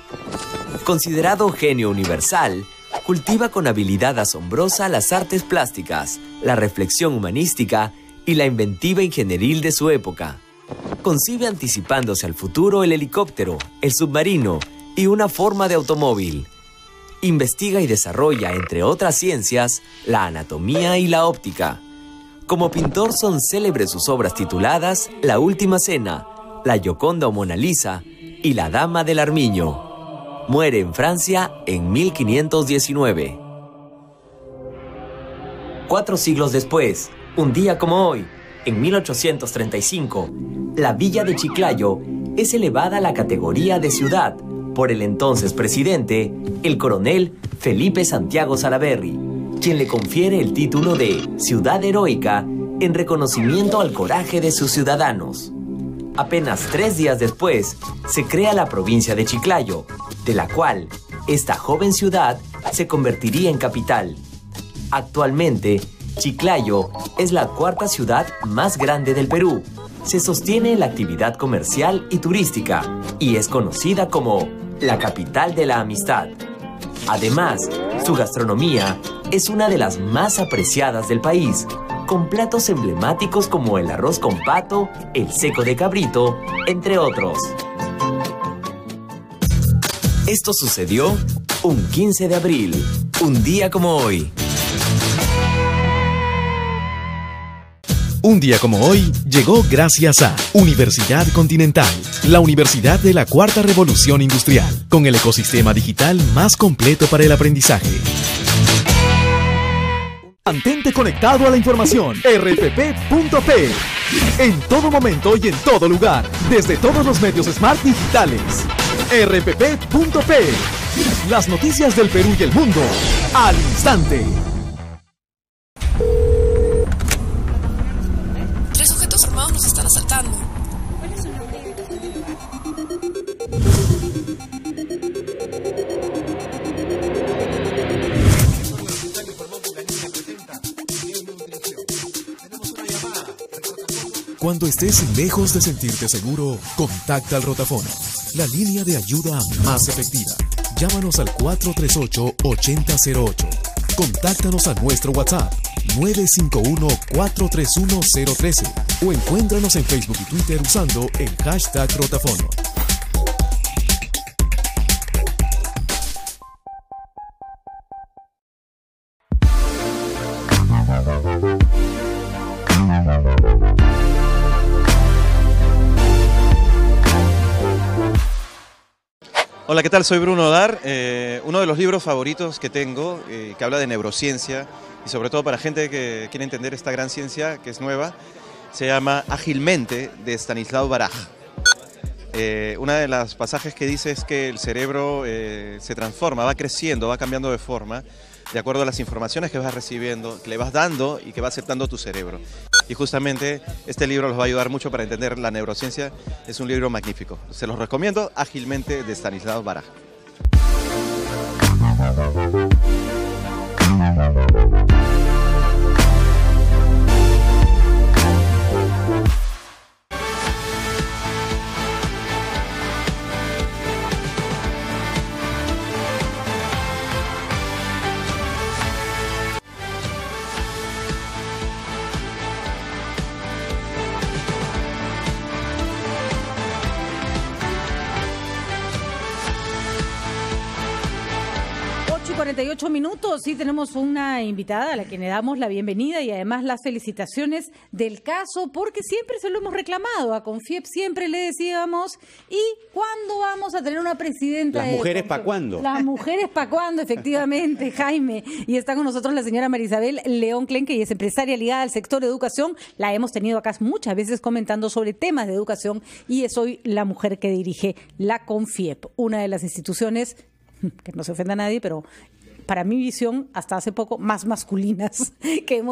O: Considerado genio universal, cultiva con habilidad asombrosa las artes plásticas, la reflexión humanística y la inventiva ingenieril de su época. Concibe anticipándose al futuro el helicóptero, el submarino y una forma de automóvil. Investiga y desarrolla, entre otras ciencias, la anatomía y la óptica. Como pintor son célebres sus obras tituladas La Última Cena, La Gioconda o Mona Lisa y La Dama del Armiño. Muere en Francia en 1519. 4 siglos después, un día como hoy, en 1835, la villa de Chiclayo es elevada a la categoría de ciudad por el entonces presidente, el coronel Felipe Santiago Salaverry, quien le confiere el título de Ciudad Heroica en reconocimiento al coraje de sus ciudadanos. Apenas 3 días después, se crea la provincia de Chiclayo, de la cual esta joven ciudad se convertiría en capital. Actualmente, Chiclayo es la 4ª ciudad más grande del Perú. Se sostiene en la actividad comercial y turística y es conocida como la capital de la amistad. Además, su gastronomía es una de las más apreciadas del país, con platos emblemáticos como el arroz con pato, el seco de cabrito, entre otros. Esto sucedió un 15 de abril, un día como hoy.
N: Un día como hoy llegó gracias a Universidad Continental, la universidad de la 4ª revolución industrial, con el ecosistema digital más completo para el aprendizaje. Mantente conectado a la información. rpp.p. En todo momento y en todo lugar, desde todos los medios smart digitales. rpp.p. Las noticias del Perú y el mundo al instante.
I: 3 sujetos armados nos están asaltando.
J: Cuando estés lejos de sentirte seguro, contacta al rotafono, la línea de ayuda más efectiva. Llámanos al 438-8008. Contáctanos a nuestro WhatsApp 951-431-013 o encuéntranos en Facebook y Twitter usando el hashtag rotafono.
P: Hola, ¿qué tal? Soy Bruno Dar. Uno de los libros favoritos que tengo, que habla de neurociencia y sobre todo para gente que quiere entender esta gran ciencia que es nueva, se llama Ágilmente, de Stanislav Baraj. Una de las pasajes que dice es que el cerebro se transforma, va creciendo, va cambiando de forma de acuerdo a las informaciones que vas recibiendo, que le vas dando y que va aceptando tu cerebro. Y justamente este libro los va a ayudar mucho para entender la neurociencia. Es un libro magnífico. Se los recomiendo, Ágilmente, de Stanislav Baraj.
B: y 48 minutos, sí, tenemos una invitada a la que le damos la bienvenida y además las felicitaciones del caso, porque siempre se lo hemos reclamado. A Confiep siempre le decíamos, ¿y cuándo vamos a tener una presidenta?
C: ¿Las mujeres para cuándo?
B: Las mujeres para cuándo, efectivamente, Jaime. Y está con nosotros la señora Marisabel León Clenque, y es empresaria ligada al sector de educación. La hemos tenido acá muchas veces comentando sobre temas de educación y es hoy la mujer que dirige la Confiep, una de las instituciones, que no se ofenda a nadie, pero para mi visión, hasta hace poco, más masculinas que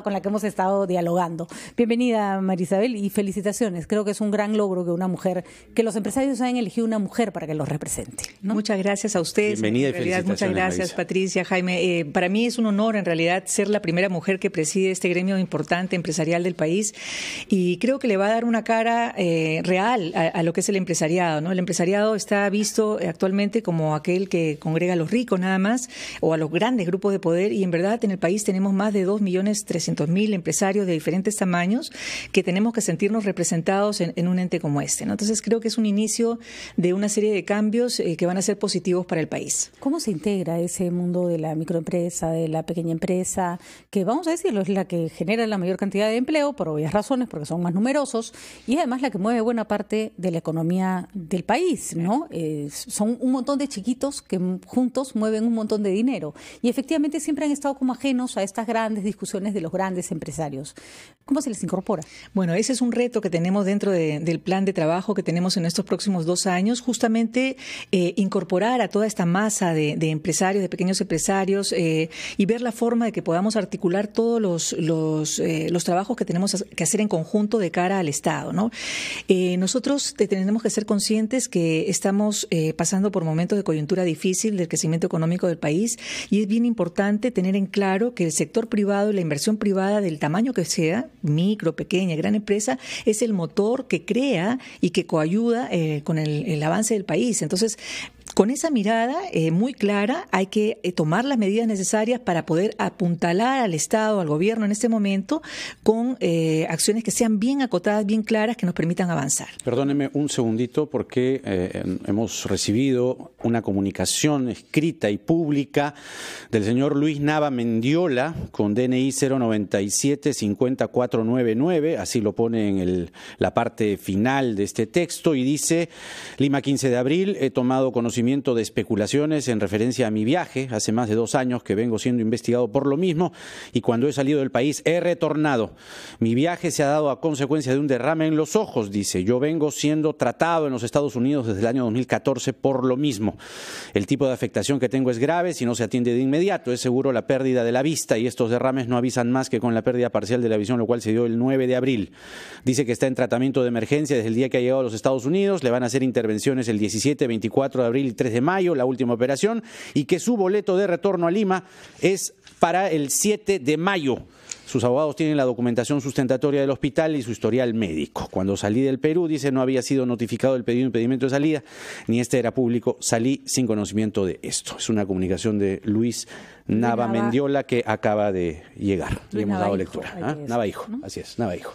B: con la que hemos estado dialogando. Bienvenida, Marisabel, y felicitaciones. Creo que es un gran logro que una mujer, que los empresarios hayan elegido una mujer para que los represente, ¿no?
Q: Muchas gracias a ustedes.
C: Bienvenida y felicitaciones,
Q: muchas gracias,
C: Marisa.
Q: Patricia, Jaime. Para mí es un honor, en realidad, ser la primera mujer que preside este gremio importante empresarial del país, y creo que le va a dar una cara real a lo que es el empresariado, ¿no? El empresariado está visto actualmente como aquel que congrega a los ricos nada más, o a los grandes grupos de poder, y en verdad en el país tenemos más de 2.300.000 empresarios de diferentes tamaños que tenemos que sentirnos representados en un ente como este, ¿no? Entonces creo que es un inicio de una serie de cambios que van a ser positivos para el país.
B: ¿Cómo se integra ese mundo de la microempresa, de la pequeña empresa, que vamos a decirlo, es la que genera la mayor cantidad de empleo por obvias razones, porque son más numerosos, y además la que mueve buena parte de la economía del país, ¿no? Son un montón de chiquitos que juntos mueven un montón de dinero. dinero. Y efectivamente siempre han estado como ajenos a estas grandes discusiones de los grandes empresarios. ¿Cómo se les incorpora?
Q: Bueno, ese es un reto que tenemos dentro del plan de trabajo que tenemos en estos próximos 2 años, justamente incorporar a toda esta masa de empresarios, de pequeños empresarios, y ver la forma de que podamos articular todos los trabajos que tenemos que hacer en conjunto de cara al Estado, ¿no? Nosotros tenemos que ser conscientes que estamos pasando por momentos de coyuntura difícil del crecimiento económico del país, y es bien importante tener en claro que el sector privado y la inversión privada, del tamaño que sea, micro, pequeña, gran empresa, es el motor que crea y que coayuda con el avance del país. Entonces, con esa mirada muy clara, hay que tomar las medidas necesarias para poder apuntalar al Estado, al gobierno en este momento, con acciones que sean bien acotadas, bien claras, que nos permitan avanzar.
C: Perdóneme un segundito, porque hemos recibido una comunicación escrita y pública del señor Luis Nava Mendiola, con DNI 097-50499, así lo pone en la parte final de este texto, y dice: Lima, 15 de abril, he tomado conocimiento de especulaciones en referencia a mi viaje. Hace más de 2 años que vengo siendo investigado por lo mismo, y cuando he salido del país he retornado. Mi viaje se ha dado a consecuencia de un derrame en los ojos, dice. Yo vengo siendo tratado en los Estados Unidos desde el año 2014 por lo mismo. El tipo de afectación que tengo es grave si no se atiende de inmediato. Es seguro la pérdida de la vista, y estos derrames no avisan más que con la pérdida parcial de la visión, lo cual se dio el 9 de abril. Dice que está en tratamiento de emergencia desde el día que ha llegado a los Estados Unidos. Le van a hacer intervenciones el 17, 24 de abril y 3 de mayo, la última operación, y que su boleto de retorno a Lima es para el 7 de mayo. Sus abogados tienen la documentación sustentatoria del hospital y su historial médico. Cuando salí del Perú, dice, no había sido notificado el pedido de impedimento de salida, ni este era público. Salí sin conocimiento de esto. Es una comunicación de Luis Nava Mendiola, que acaba de llegar. Le hemos dado lectura. Navaijo, ¿no? Así es, Navaijo.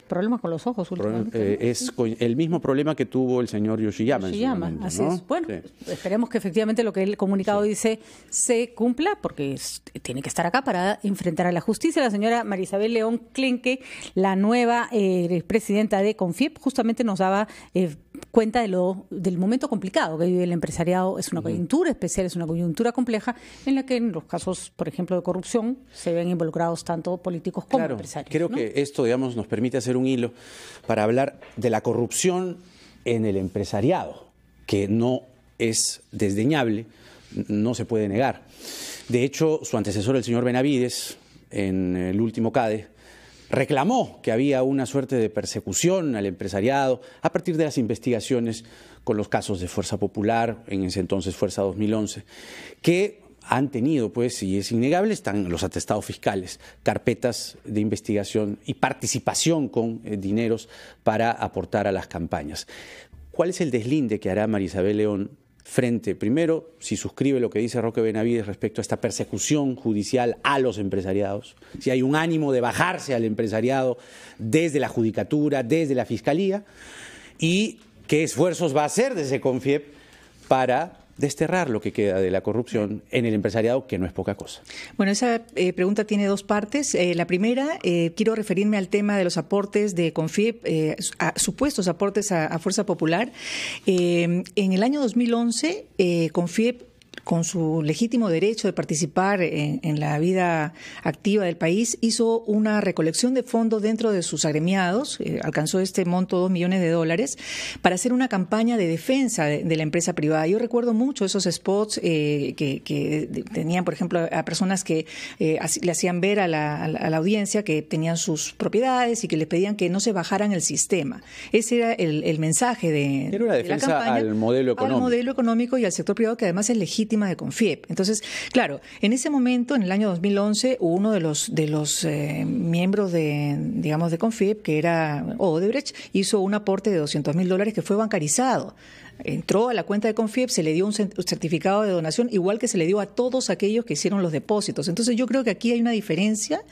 B: Problemas con los ojos últimamente.
C: Es el mismo problema que tuvo el señor Yoshiyama.
B: Yoshiyama, así
C: ¿no?
B: es. Bueno,
C: sí.
B: Esperemos que efectivamente lo que el comunicado dice se cumpla, porque tiene que estar acá para enfrentar a la justicia. La señora María Isabel León Clenque, la nueva presidenta de CONFIEP, justamente nos daba cuenta del momento complicado que vive el empresariado. Es una coyuntura especial, es una coyuntura compleja, en la que en los casos, por ejemplo, de corrupción, se ven involucrados tanto políticos como empresarios.
C: Creo que esto, digamos, nos permite hacer un hilo para hablar de la corrupción en el empresariado, que no es desdeñable, no se puede negar. De hecho, su antecesor, el señor Benavides, en el último CADE, reclamó que había una suerte de persecución al empresariado a partir de las investigaciones con los casos de Fuerza Popular, en ese entonces Fuerza 2011, que han tenido, pues, y es innegable, están los atestados fiscales, carpetas de investigación y participación con dineros para aportar a las campañas. ¿Cuál es el deslinde que hará María Isabel León frente, primero, si suscribe lo que dice Roque Benavides respecto a esta persecución judicial a los empresariados, si hay un ánimo de bajarse al empresariado desde la judicatura, desde la fiscalía, y qué esfuerzos va a hacer desde CONFIEP para desterrar lo que queda de la corrupción en el empresariado, que no es poca cosa?
Q: Bueno, esa pregunta tiene 2 partes. La primera, quiero referirme al tema de los aportes de CONFIEP, supuestos aportes a Fuerza Popular. En el año 2011, CONFIEP, con su legítimo derecho de participar en la vida activa del país, hizo una recolección de fondos dentro de sus agremiados, alcanzó este monto $2 millones, para hacer una campaña de defensa de la empresa privada. Yo recuerdo mucho esos spots que tenían, por ejemplo, a personas que le hacían ver a la audiencia que tenían sus propiedades y que les pedían que no se bajaran el sistema. Ese era el mensaje de
C: era una defensa
Q: de la campaña,
C: al modelo
Q: económico y al sector privado, que además es legítimo de CONFIEP. Entonces, claro, en ese momento, en el año 2011, uno de los miembros de CONFIEP, que era Odebrecht, hizo un aporte de $200.000 que fue bancarizado. Entró a la cuenta de CONFIEP, se le dio un certificado de donación, igual que se le dio a todos aquellos que hicieron los depósitos. Entonces yo creo que aquí hay una diferencia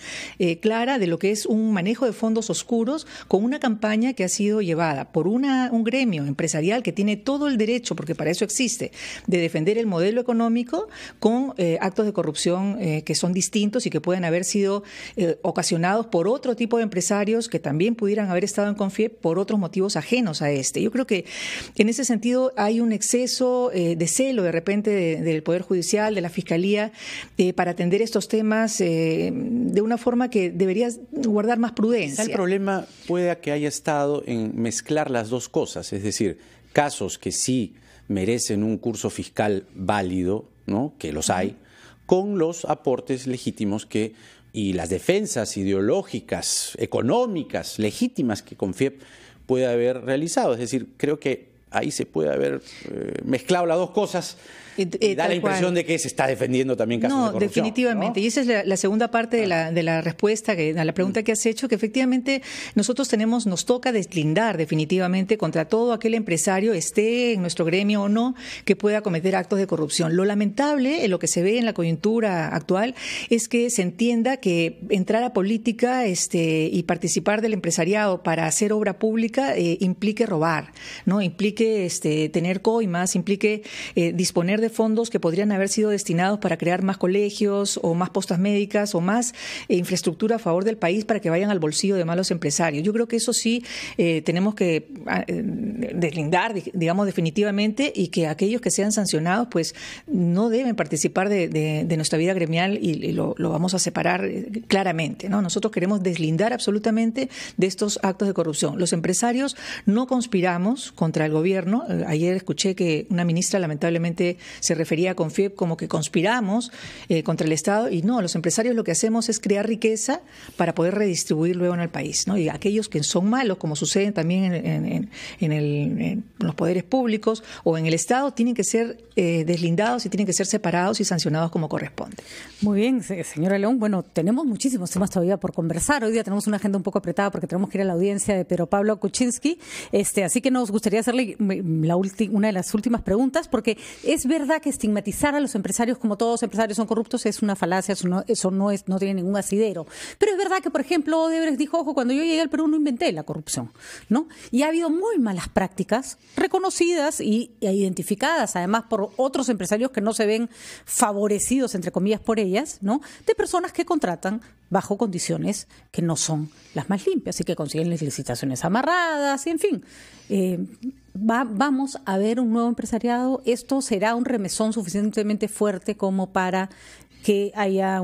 Q: clara de lo que es un manejo de fondos oscuros con una campaña que ha sido llevada por un gremio empresarial que tiene todo el derecho, porque para eso existe, de defender el modelo económico, con actos de corrupción que son distintos y que pueden haber sido ocasionados por otro tipo de empresarios que también pudieran haber estado en CONFIEP por otros motivos ajenos a este. Yo creo que en ese sentido sentido hay un exceso de celo de repente del Poder Judicial, de la Fiscalía, para atender estos temas de una forma que debería guardar más prudencia.
C: El problema puede que haya estado en mezclar las dos cosas, es decir, casos que sí merecen un curso fiscal válido, ¿no?, que los hay, con los aportes legítimos y las defensas ideológicas, económicas, legítimas que CONFIEP puede haber realizado. Es decir, creo que ahí se puede haber mezclado las dos cosas. Y da la impresión de que se está defendiendo también casos de corrupción.
Q: Definitivamente.
C: ¿No?
Q: Y esa es la segunda parte de la respuesta a la pregunta que has hecho, que efectivamente nosotros nos toca deslindar definitivamente contra todo aquel empresario, esté en nuestro gremio o no, que pueda cometer actos de corrupción. Lo lamentable, en lo que se ve en la coyuntura actual, es que se entienda que entrar a política y participar del empresariado para hacer obra pública implique robar, ¿no? Implique tener coimas, implique disponer de fondos que podrían haber sido destinados para crear más colegios o más postas médicas o más infraestructura a favor del país para que vayan al bolsillo de malos empresarios. Yo creo que eso sí tenemos que deslindar, digamos, definitivamente, y que aquellos que sean sancionados pues no deben participar de nuestra vida gremial y lo vamos a separar claramente, ¿no? Nosotros queremos deslindar absolutamente de estos actos de corrupción. Los empresarios no conspiramos contra el gobierno. Ayer escuché que una ministra lamentablemente se refería a CONFIEP como que conspiramos contra el Estado, y no, los empresarios lo que hacemos es crear riqueza para poder redistribuir luego en el país, ¿no? Y aquellos que son malos, como sucede también en los poderes públicos o en el Estado, tienen que ser deslindados y tienen que ser separados y sancionados como corresponde.
B: Muy bien, señora León. Bueno, tenemos muchísimos temas todavía por conversar. Hoy día tenemos una agenda un poco apretada porque tenemos que ir a la audiencia de Pedro Pablo Kuczynski, así que nos gustaría hacerle una de las últimas preguntas, porque es verdad que estigmatizar a los empresarios como todos los empresarios son corruptos es una falacia, eso no tiene ningún asidero. Pero es verdad que, por ejemplo, Odebrecht dijo, ojo, cuando yo llegué al Perú no inventé la corrupción, ¿no? Y ha habido muy malas prácticas reconocidas e identificadas, además, por otros empresarios que no se ven favorecidos, entre comillas, por ellas, ¿no? De personas que contratan bajo condiciones que no son las más limpias y que consiguen las licitaciones amarradas, y en fin. Vamos a ver un nuevo empresariado. Esto será un remesón suficientemente fuerte como para que haya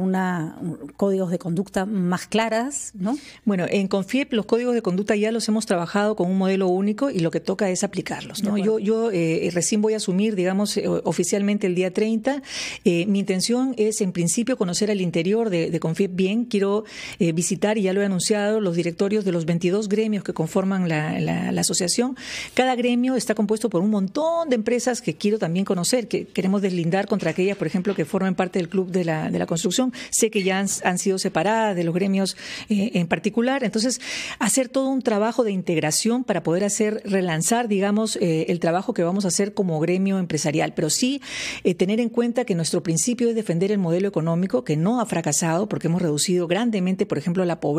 B: códigos de conducta más claras, ¿no?
Q: Bueno, en CONFIEP los códigos de conducta ya los hemos trabajado con un modelo único y lo que toca es aplicarlos, ¿no? Yo recién voy a asumir, digamos, oficialmente el día 30. Mi intención es, en principio, conocer al interior de CONFIEP bien. Quiero visitar, y ya lo he anunciado, los directorios de los 22 gremios que conforman la asociación. Cada gremio está compuesto por un montón de empresas que quiero también conocer, que queremos deslindar contra aquellas, por ejemplo, que formen parte del club de la construcción. Sé que ya han sido separadas de los gremios en particular. Entonces, hacer todo un trabajo de integración para poder relanzar, digamos, el trabajo que vamos a hacer como gremio empresarial. Pero sí tener en cuenta que nuestro principio es defender el modelo económico, que no ha fracasado, porque hemos reducido grandemente, por ejemplo, la pobreza